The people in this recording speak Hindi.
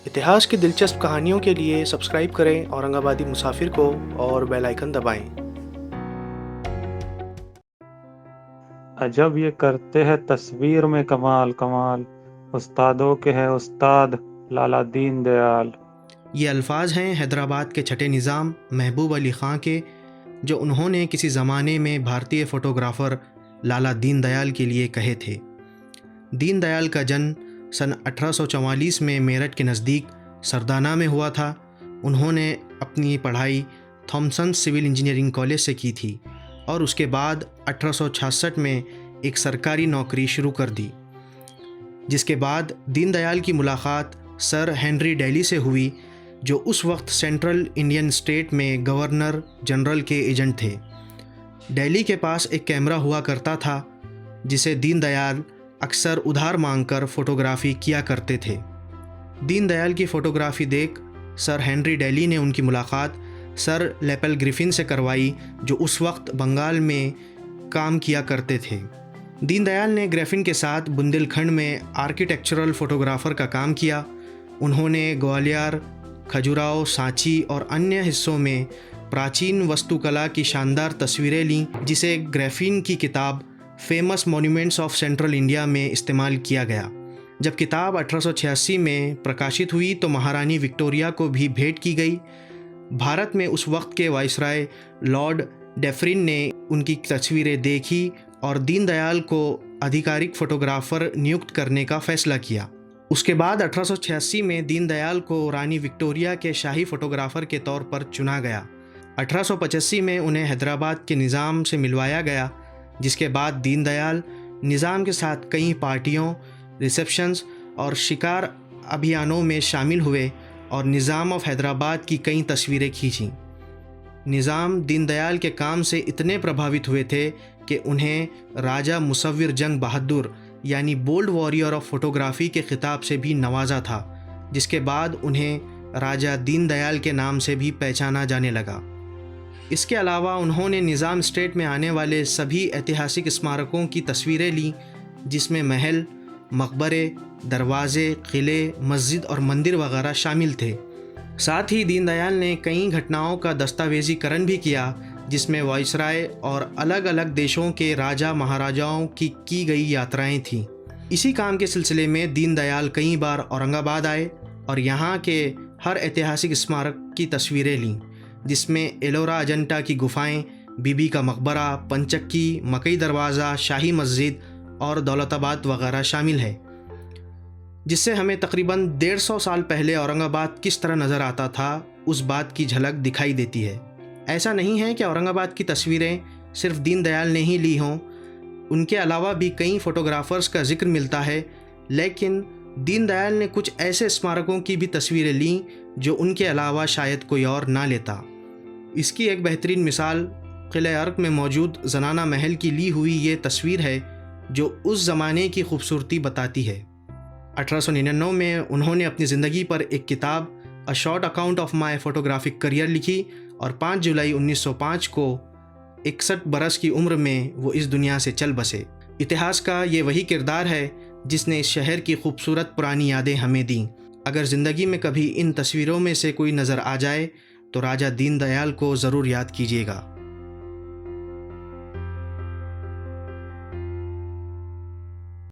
इतिहास की दिलचस्प कहानियों के लिए सब्सक्राइब करें औरंगाबादी मुसाफिर को और बेल आइकन दबाएं। अजब ये करते हैं तस्वीर में कमाल कमाल, उस्तादों के हैं उस्ताद लाला दीन दयाल। ये अल्फाज हैं हैदराबाद के छठे निज़ाम महबूब अली ख़ां के, जो उन्होंने किसी ज़माने में भारतीय फ़ोटोग्राफ़र लाला दीन दयाल के लिए कहे थे। दीन दयाल का जन्म सन 1844 में मेरठ के नज़दीक सरदाना में हुआ था। उन्होंने अपनी पढ़ाई थॉमसन सिविल इंजीनियरिंग कॉलेज से की थी और उसके बाद 1866 में एक सरकारी नौकरी शुरू कर दी, जिसके बाद दीन दयाल की मुलाकात सर हेनरी डेली से हुई, जो उस वक्त सेंट्रल इंडियन स्टेट में गवर्नर जनरल के एजेंट थे। डेली के पास एक कैमरा हुआ करता था जिसे दीन दयाल अक्सर उधार मांगकर फ़ोटोग्राफ़ी किया करते थे। दीन दयाल की फ़ोटोग्राफ़ी देख सर हेनरी डेली ने उनकी मुलाकात सर लेपल ग्रिफिन से करवाई, जो उस वक्त बंगाल में काम किया करते थे। दीन दयाल ने ग्रिफिन के साथ बुंदेलखंड में आर्किटेक्चरल फ़ोटोग्राफ़र का काम किया। उन्होंने ग्वालियर, खजुराहो, सांची और अन्य हिस्सों में प्राचीन वास्तुकला की शानदार तस्वीरें लीं, जिसे ग्रिफिन की किताब famous monuments of central India में इस्तेमाल किया गया। जब किताब 1886 में प्रकाशित हुई तो महारानी विक्टोरिया को भी भेंट की गई। भारत में उस वक्त के वाइसराय लॉर्ड डेफरिन ने उनकी तस्वीरें देखी और दीन दयाल को आधिकारिक फ़ोटोग्राफ़र नियुक्त करने का फ़ैसला किया। उसके बाद 1886 में दीन दयाल को रानी विक्टोरिया के शाही फ़ोटोग्राफ़र के तौर पर चुना गया। 1885 में उन्हें हैदराबाद के निज़ाम से मिलवाया गया, जिसके बाद दीन दयाल निज़ाम के साथ कई पार्टियों, रिसेप्शंस और शिकार अभियानों में शामिल हुए और निज़ाम ऑफ हैदराबाद की कई तस्वीरें खींचीं। निज़ाम दीन दयाल के काम से इतने प्रभावित हुए थे कि उन्हें राजा मुसव्विर जंग बहादुर यानी बोल्ड वॉरियर ऑफ फोटोग्राफ़ी के ख़िताब से भी नवाजा था, जिसके बाद उन्हें राजा दीन दयाल के नाम से भी पहचाना जाने लगा। इसके अलावा उन्होंने निज़ाम स्टेट में आने वाले सभी ऐतिहासिक स्मारकों की तस्वीरें लीं, जिसमें महल, मकबरे, दरवाज़े, किले, मस्जिद और मंदिर वगैरह शामिल थे। साथ ही दीन दयाल ने कई घटनाओं का दस्तावेज़ीकरण भी किया, जिसमें वाइसराय और अलग अलग देशों के राजा महाराजाओं की गई यात्राएं थीं। इसी काम के सिलसिले में दीन दयाल कई बार औरंगाबाद आए और यहाँ के हर ऐतिहासिक स्मारक की तस्वीरें लीं, जिसमें एलोरा अजंता की गुफाएं, बीबी का मकबरा, पंचक्की, मकई दरवाज़ा, शाही मस्जिद और दौलताबाद वगैरह शामिल है, जिससे हमें तकरीबन 150 साल पहले औरंगाबाद किस तरह नज़र आता था उस बात की झलक दिखाई देती है। ऐसा नहीं है कि औरंगाबाद की तस्वीरें सिर्फ दीन दयाल ने ही ली हों, उनके अलावा भी कई फ़ोटोग्राफ़र्स का जिक्र मिलता है, लेकिन दीन दयाल ने कुछ ऐसे स्मारकों की भी तस्वीरें लीं जो उनके अलावा शायद कोई और ना लेता। इसकी एक बेहतरीन मिसाल किले अर्क में मौजूद जनाना महल की ली हुई ये तस्वीर है, जो उस ज़माने की खूबसूरती बताती है। 1899 में उन्होंने अपनी ज़िंदगी पर एक किताब a short account of my photographic career लिखी और 5 जुलाई 1905 को 61 बरस की उम्र में वो इस दुनिया से चल बसे। इतिहास का ये वही किरदार है जिसने इस शहर की खूबसूरत पुरानी यादें हमें दीं। अगर ज़िंदगी में कभी इन तस्वीरों में से कोई नज़र आ जाए तो राजा दीन दयाल को ज़रूर याद कीजिएगा।